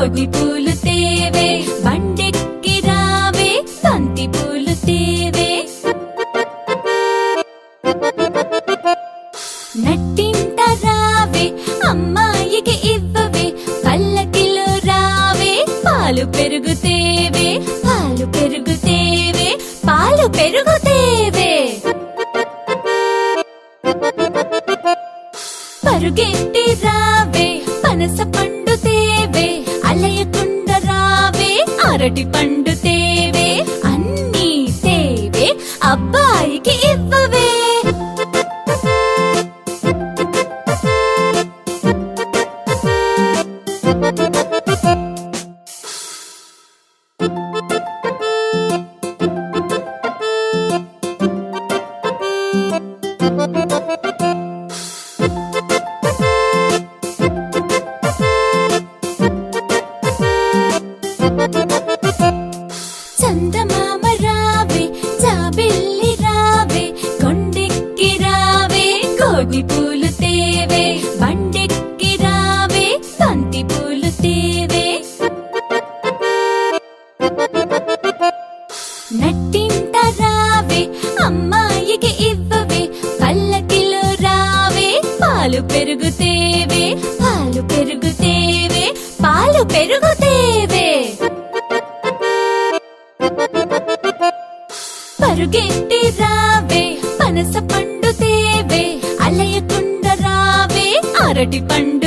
కోటి పూలు తేవే బండెక్కి రావే బంతి పూలు తేవే నట్టింట రావే అమ్మాయికి ఇవ్వవే పల్లకిలో రావే పాలు పెరుగుతేవే పాలు పెరుగుతేవే పాలు పెరుగుతేవే పరుగెట్టి రావే పనస పండు తేవే అలయకుండ రావే అరటి పండు తేవే అన్నీ తేవే అబ్బాయికి ఇవ్వవే చందమామ రావే జాబిల్లి రావే కొండెక్కి రావే కోటి పూలు తేవే బండెక్కి రావే బంతి పూలు తేవే నట్టింట రావే అమ్మాయికి ఇవ్వవే పల్లకిలో రావే పాలు పెరుగుతేవే పాలు పెరుగుతేవే పాలు పెరుగుతేవే పరుగెట్టి రావే పనస పండు తేవే అలయకుండ రావే అరటి పండు